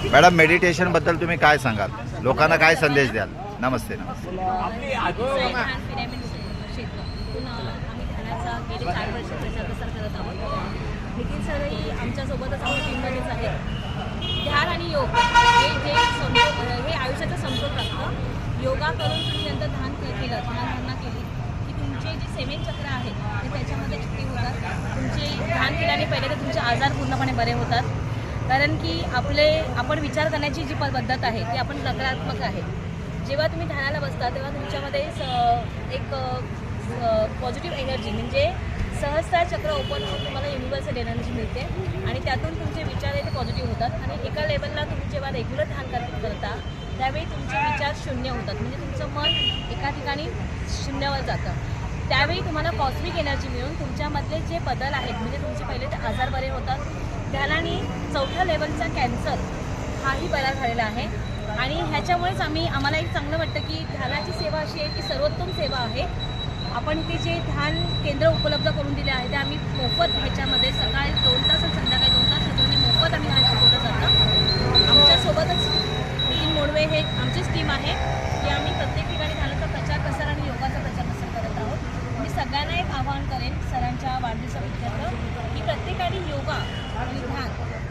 Madam meditation बद्दल तुम्ही काय सांगाल, लोकांना काय संदेश द्याल? नमस्ते. नमस्ते. आम्ही ध्यानाचा गेले 4 वर्ष प्रचार प्रसार करत आहोत. निखिल सरही आमच्यासोबतच आमच्या टीममध्येच आहेत. ध्यान आणि योग हे आयुष्याचं समतोल राखतं. योगा करून तुम्ही नंतर ध्यान केलं, ध्यानधारणा केली की तुमचे जे सेवन चक्र आहेत ते त्याच्यामध्ये ॲक्टिव्ह होतात. तुमचे ध्यान केल्याने पहिले तर तुमचे आजार पूर्णपणे बरे होतात. कारण की आपण विचार करण्याची जी पद्धत आहे ती आपण नकारात्मक आहे. जेव्हा तुम्ही ध्यानाला बसता तेव्हा तुमच्यामध्ये एक पॉझिटिव्ह एनर्जी म्हणजे सहस्त्र चक्र ओपन होऊन तुम्हाला युनिव्हर्सल एनर्जी मिळते आणि त्यातून तुमचे विचार हे ते पॉझिटिव्ह होतात. आणि एका लेवलला तुम्ही जेव्हा रेग्युलर ध्यान करता त्यावेळी तुमचे विचार शून्य होतात. म्हणजे तुमचं मन एका ठिकाणी शून्यावर जातं. त्यावेळी तुम्हाला कॉस्मिक एनर्जी मिळून तुमच्यामधले जे बदल आहेत म्हणजे तुमचे पहिले ते आजार बरे होतात. ध्यानाने 4थ्या लेवलचा कॅन्सर हाही बरा झालेला आहे. आणि ह्याच्यामुळेच आम्हाला एक चांगलं वाटतं की ध्यानाची सेवा अशी आहे की सर्वोत्तम सेवा आहे. आपण इथे जे ध्यान केंद्र उपलब्ध करून दिले आहे ते आम्ही मोफत ह्याच्यामध्ये सकाळी 2 तास आणि संध्याकाळी 2 तास ह्याच्यामध्ये मोफत आम्ही ध्यान शिकवलं जातं. आमच्यासोबतच नितीन मोडवे हे आमचीच टीम आहे की आम्ही प्रत्येक ठिकाणी ध्यानाचा प्रचार प्रसार आणि योगाचा प्रचार प्रसार करत आहोत. मी सगळ्यांना एक आवाहन करेन सरांच्या वाढदिवसानिमित्त की प्रत्येकाने योगा आणि ध्यान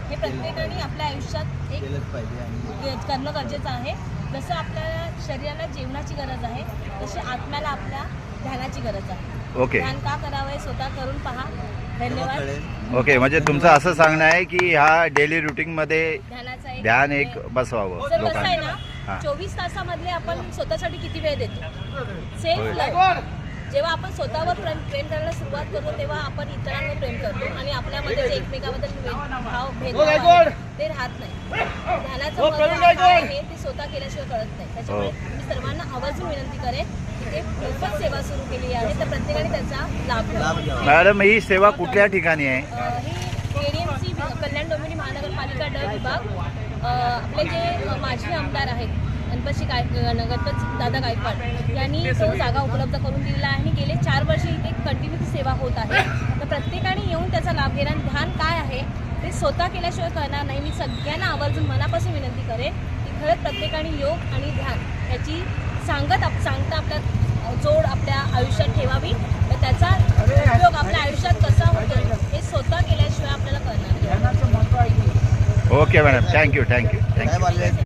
हे प्रत्येकाने आपल्या आयुष्यात एक करणं गरजेचं आहे. जसं आपल्या शरीराला जेवणाची गरज आहे तशी आत्म्याला आपल्या ध्यानाची गरज आहे. ओके. ध्यान का करावं स्वतः करून पहा. धन्यवाद. ओके, म्हणजे तुमचं असं सांगणं आहे की ह्या डेली रुटीनमध्ये ध्यानाचा ध्यान एक बसवावं कसं आहे लोकांना. ना, 24 तासामधले आपण स्वतःसाठी किती वेळ देतो? Self love. जेव्हा आपण स्वतःवर प्रेम करायला सुरुवात करतो तेव्हा आपण इतरांवर प्रेम करतो आणि आपल्यामध्ये जे एकमेकाबद्दल भाव भेदभाव आहे, ते राहत नाही. ध्यानाचं महत्त्व काय आहे ते स्वतः केल्याशिवाय कळत नाही. त्याच्यामुळे मी सर्वांना आवर्जून विनंती करेन की ते मोफत सेवा सुरू केली आहे तर प्रत्येकाने त्याचा लाभ घ्यावा. मॅडम, ही सेवा कुठल्या ठिकाणी आहे? ही KDMC कल्याण डोंबिवली महानगरपालिका ड विभाग आपले जे माजी आमदार आहेत गणपत दादा गायकवाड यांनी तो जागा उपलब्ध करून दिलेला आहे आणि गेले 4 वर्ष इथे कंटिन्यू सेवा होत आहे. तर प्रत्येकाने येऊन त्याचा लाभ घेणार. ध्यान काय आहे ते स्वतः केल्याशिवाय कळणार नाही. मी सगळ्यांना आवर्जून मनापासून विनंती करेन की खरंच प्रत्येकाने योग आणि ध्यान याची सांगता आपल्या जोड आपल्या आयुष्यात ठेवावी. तर त्याचा उपयोग आपल्या आयुष्यात कसा होतो हे स्वतः केल्याशिवाय आपल्याला कळणार नाही. Okay madam, thank you.